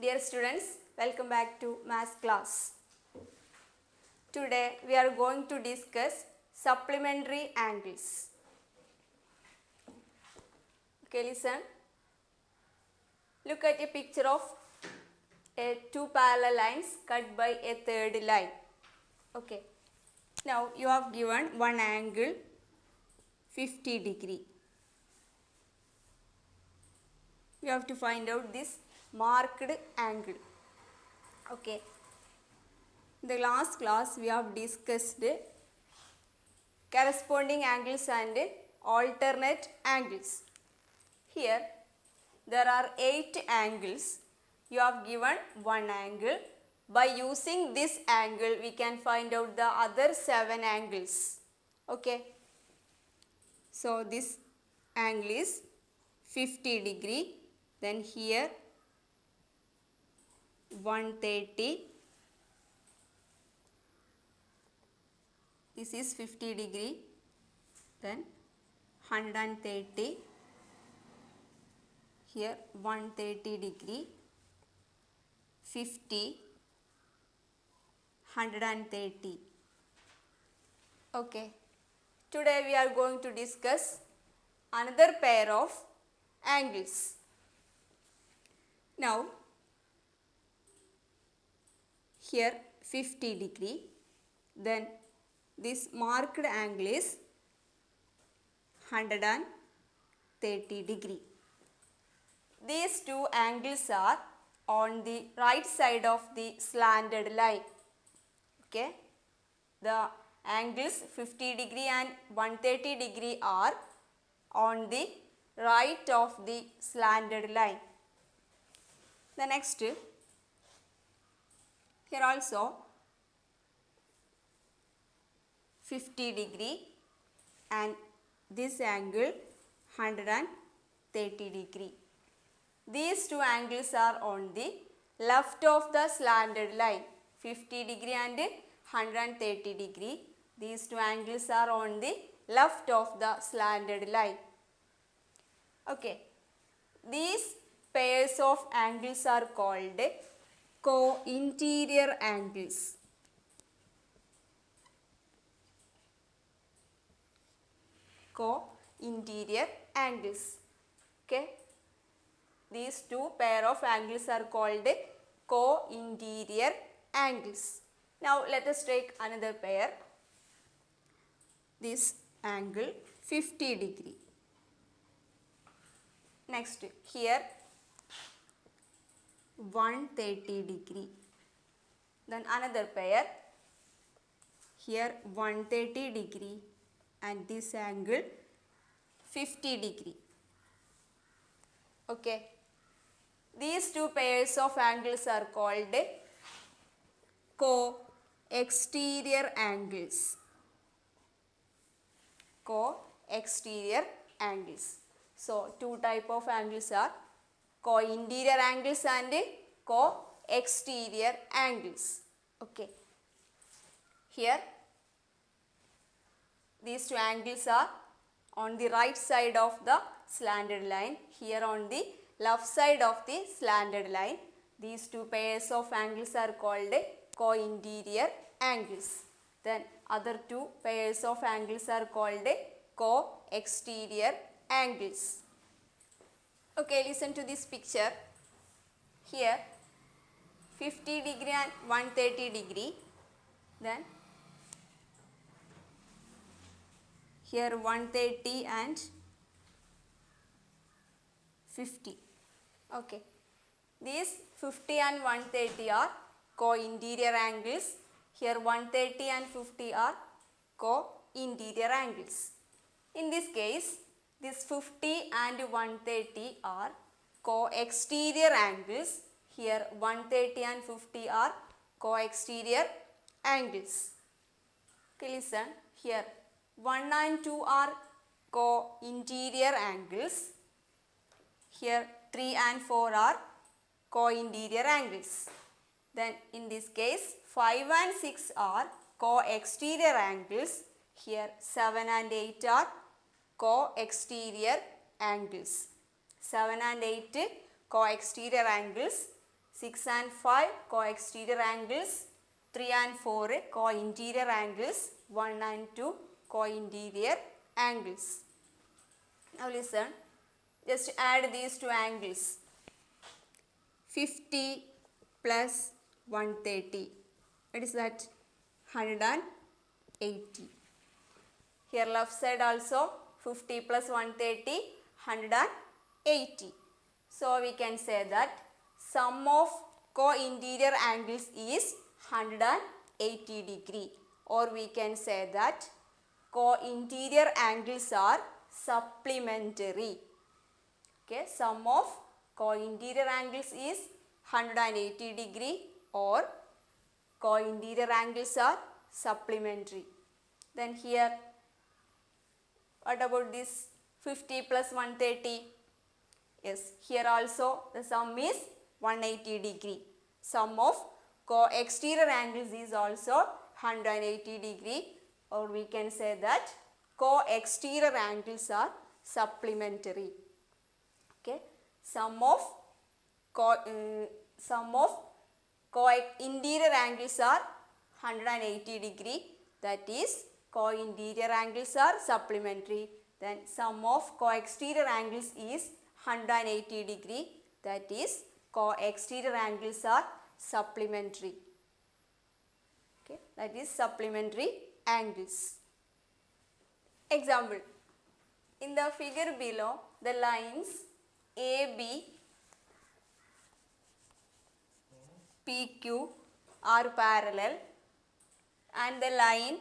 Dear students, welcome back to maths class. Today we are going to discuss supplementary angles. Okay, listen. Look at a picture of two parallel lines cut by a third line. Okay. Now you have given one angle 50 degree. You have to find out this marked angle. Okay. In the last class we have discussed corresponding angles and alternate angles. Here there are 8 angles. You have given one angle. By using this angle we can find out the other 7 angles. Okay. So this angle is 50 degree. Then here 130. This is 50 degree. Then 130. Here 130 degree, 50, 130. Okay. Today we are going to discuss another pair of angles. Now here 50 degree, then this marked angle is 130 degree. These two angles are on the right side of the slanted line. Okay. The angles 50 degree and 130 degree are on the right of the slanted line. The next, here also 50 degree and this angle 130 degree. These two angles are on the left of the slanted line, 50 degree and 130 degree. These two angles are on the left of the slanted line. Okay. These pairs of angles are called co-interior angles. Co-interior angles. Okay. These two pair of angles are called co-interior angles. Now let us take another pair. This angle 50 degree. Next, here 130 degree. Then another pair. Here 130 degree and this angle 50 degree. Okay. These two pairs of angles are called co-exterior angles. Co-exterior angles. So, two type of angles are co-interior angles and co-exterior angles. Okay. Here, these two angles are on the right side of the slanted line. Here on the left side of the slanted line. These two pairs of angles are called co-interior angles. Then other two pairs of angles are called co-exterior angles. Okay, listen to this picture. Here 50 degree and 130 degree. Then here 130 and 50. Okay. These 50 and 130 are co-interior angles. Here 130 and 50 are co-interior angles. In this case, this 50 and 130 are co-exterior angles. Here 130 and 50 are co-exterior angles. Okay, listen. Here 1 and 2 are co-interior angles. Here 3 and 4 are co-interior angles. Then in this case 5 and 6 are co-exterior angles. Here 7 and 8 are co-exterior angles. 7 and 8 co-exterior angles. 6 and 5 co-exterior angles, 3 and 4 co-interior angles, 1 and 2 co-interior angles. Now listen, just add these two angles. 50 plus 130. What is that? 180. Here left side also 50 plus 130, 180. So we can say that sum of co-interior angles is 180 degree, or we can say that co-interior angles are supplementary. Okay, sum of co-interior angles is 180 degree, or co-interior angles are supplementary. Then here, what about this 50 plus 130? Yes, here also the sum is 180 degree. Sum of co-exterior angles is also 180 degree, or we can say that co-exterior angles are supplementary. Okay, sum of co-interior angles are 180 degree, that is co-interior angles are supplementary. Then sum of co-exterior angles is 180 degree, that is co-exterior angles are supplementary. Okay, that is supplementary angles. Example, in the figure below, the lines AB, PQ are parallel, and the line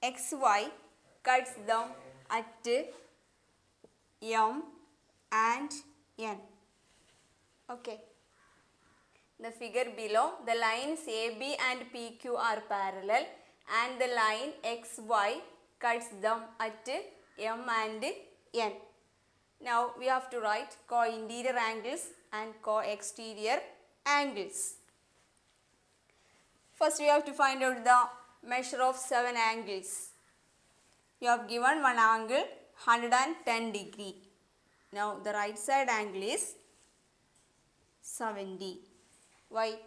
XY cuts them at M and N. Okay. The figure below, the lines AB and PQ are parallel, and the line XY cuts them at M and N. Now we have to write co-interior angles and co-exterior angles. First we have to find out the measure of 7 angles. You have given one angle 110 degree. Now the right side angle is 70. Why?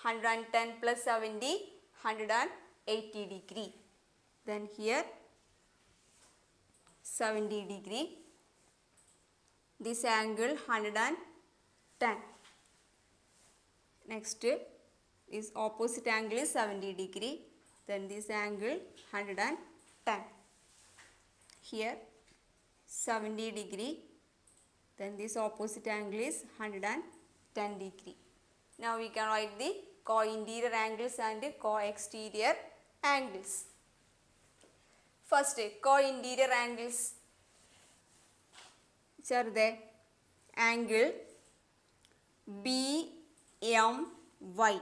110 plus 70, 180 degree. Then here 70 degree. This angle 110. Next is opposite angle is 70 degree. Then this angle 110. Here 70 degree. Then this opposite angle is 110 degree. Now we can write the co-interior angles and co-exterior angles. First, co-interior angles. Which are they? Angle BMY.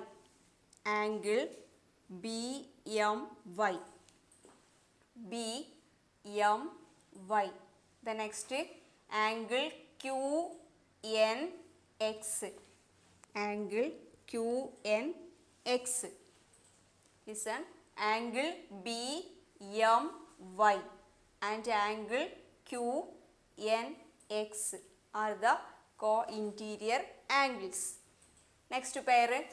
Angle BMY. BMY. The next angle QNX. Angle QNX. Listen, angle BMY and angle QNX are the co-interior angles. Next pair,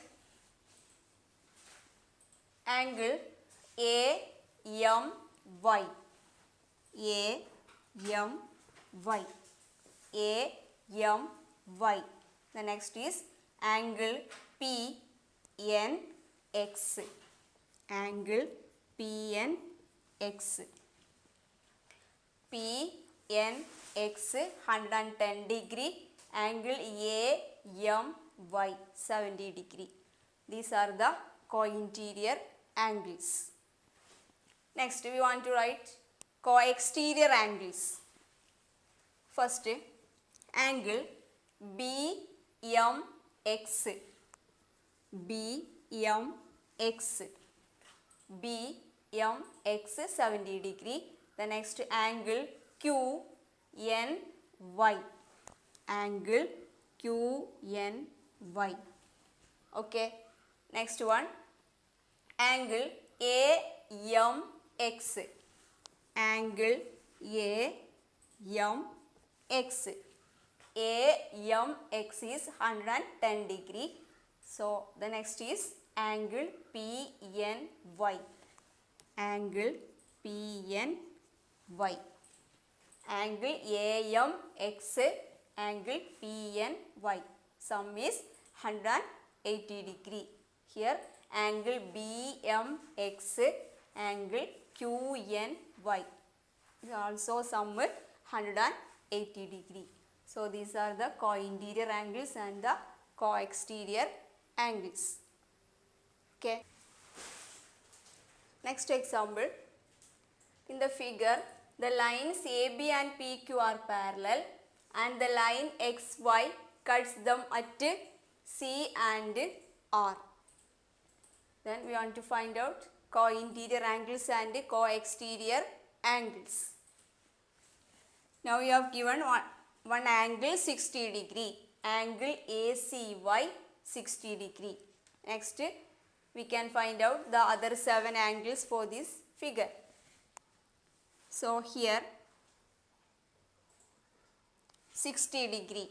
angle AMY. AMY. AMY. The next is angle PNX. Angle PNX. PNX 110 degree. Angle AMY 70 degree. These are the co-interior angles. Next we want to write co-exterior angles. First, angle BMX. BMX. BMX 70 degree. The next angle QNY. Angle QNY. Okay. Next one, angle AMX. Angle AMX. AMX is 110 degree. So the next is angle PNY. Angle PNY. Angle AMX, angle PNY. Sum is 180 degree. Here angle BMX, angle QNY is also sum 180 degree. So these are the co-interior angles and the co-exterior angles. Okay. Next example. In the figure, the lines AB and PQ are parallel and the line XY cuts them at C and R. Then we want to find out co-interior angles and co-exterior angles. Now we have given one angle 60 degree, angle ACY 60 degree. Next we can find out the other 7 angles for this figure. So here 60 degree,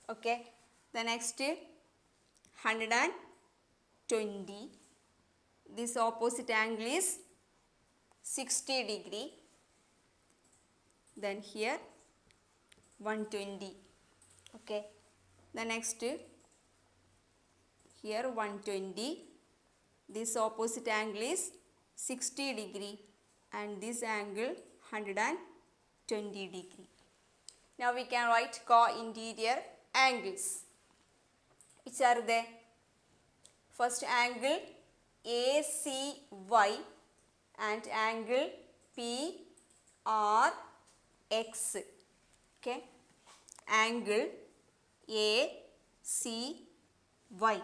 okay. The next 120, this opposite angle is 60 degree. Then here 120, okay. The next here 120, this opposite angle is 60 degree and this angle 120 degree. Now we can write co-interior angles. Which are they? First angle ACY and angle PRX. Okay. Angle ACY.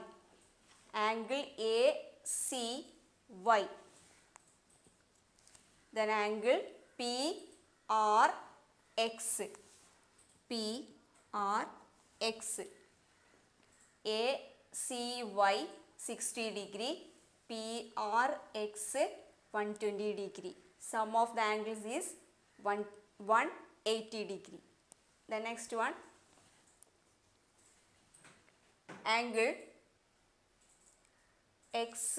Angle ACY. Then angle PRX. PRX. ACY 60 degree, PRX 120 degree. Sum of the angles is 180 degree. The next one, angle X,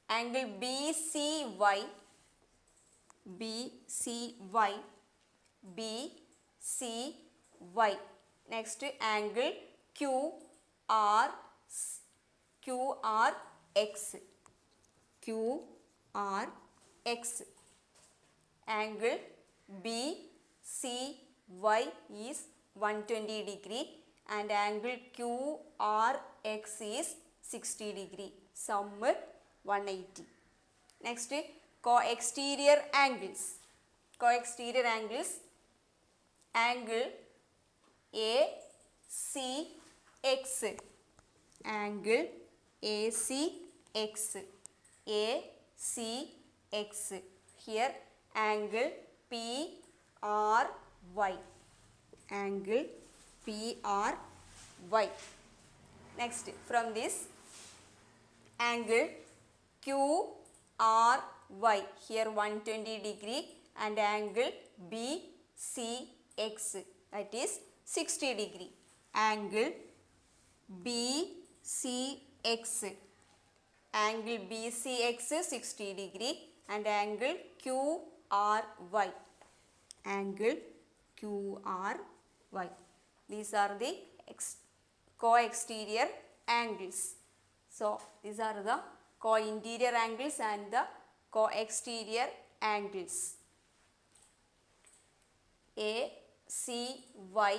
angle BCY, BCY, BCY. Next angle QRX, QRX. Angle BCY is 120 degree and angle QRX is 60 degree. Sum 180. Next, co-exterior angles. Co-exterior angles, angle ACX, angle ACX, ACX. Here angle PRY, angle PRY. Next, from this angle QRY, here 120 degree and angle BCX, that is 60 degree. Angle BCX, angle BCX 60 degree and angle QRY, angle QRY. These are the co-exterior angles. So these are the co-interior angles and the co-exterior angles. ACY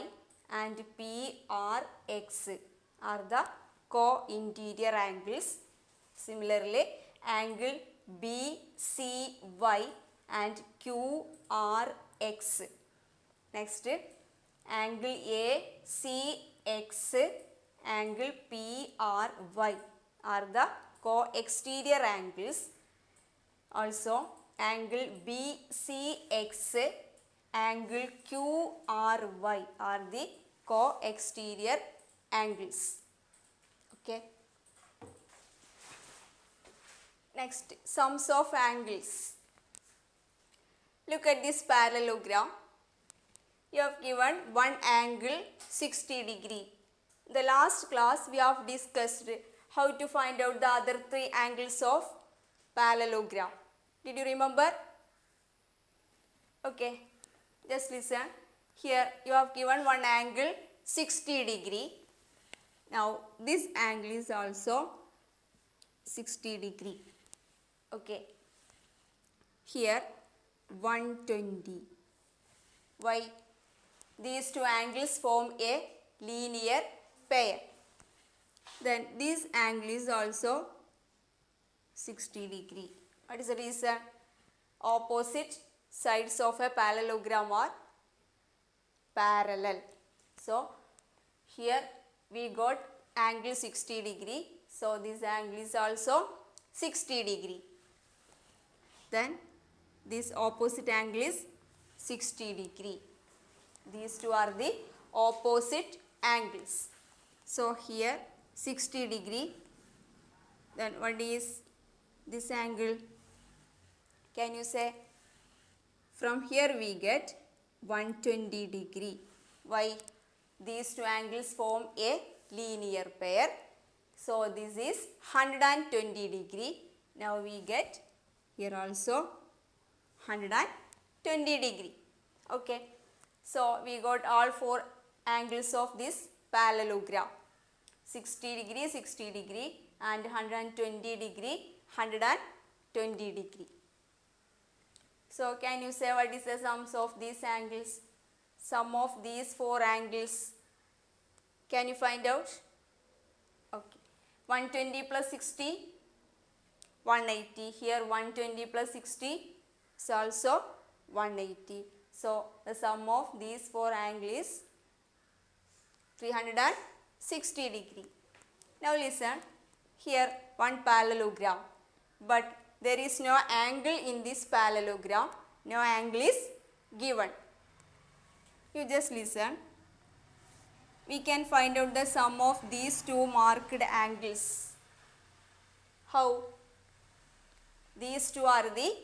and PRX are the co-interior angles. Similarly, angle BCY and QRX. Next, angle ACX, angle PRY are the co-exterior angles. Also, angle BCX, angle QRY are the co-exterior angles. Okay. Next, sums of angles. Look at this parallelogram. you have given one angle 60 degree. In the last class we have discussed how to find out the other three angles of parallelogram. Did you remember? Okay, just listen. Here you have given one angle 60 degree. Now this angle is also 60 degree. Okay. Here 120. Why? These two angles form a linear pair. Then this angle is also 60 degree. What is the reason? Opposite sides of a parallelogram are parallel. So here we got angle 60 degree. So this angle is also 60 degree. Then this opposite angle is 60 degree. These two are the opposite angles. So here 60 degree. Then what is this angle? Can you say? From here we get 120 degree. Why? These two angles form a linear pair. So this is 120 degree. Now we get here also 120 degree. Okay. So we got all four angles of this parallelogram. 60 degree, 60 degree and 120 degree, 120 degree. So can you say what is the sums of these angles? Sum of these four angles. Can you find out? Okay. 120 plus 60, 180. Here 120 plus 60 is also 180. So the sum of these four angles is 360 degree. Now listen, here one parallelogram, but there is no angle in this parallelogram. No angle is given. You just listen. We can find out the sum of these two marked angles. How? These two are the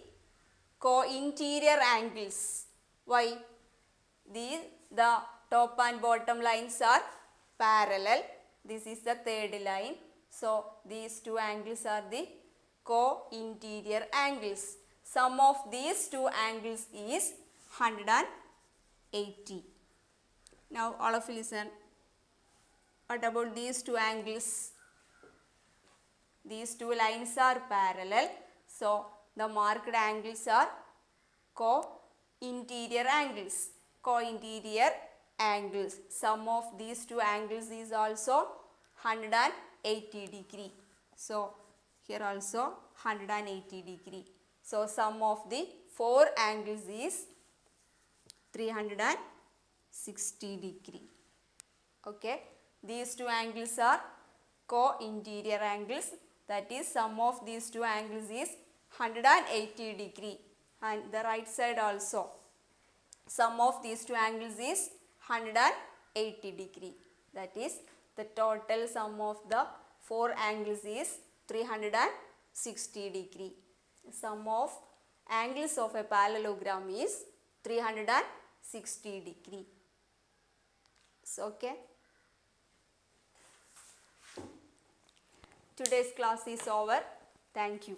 co-interior angles. Why? The top and bottom lines are parallel. This is the third line. So these two angles are the co-interior angles. Sum of these two angles is 180. Now all of you listen. What about these two angles? These two lines are parallel. So the marked angles are co-interior angles. Co-interior angles. Sum of these two angles is also 180 degree. So here also 180 degree. So sum of the four angles is 360 degree. Okay. These two angles are co-interior angles. That is sum of these two angles is 180 degree. And the right side also. Sum of these two angles is 180 degree. That is the total sum of the four angles is 360 degree. Sum of angles of a parallelogram is 360 degree. So, okay. Today's class is over. Thank you.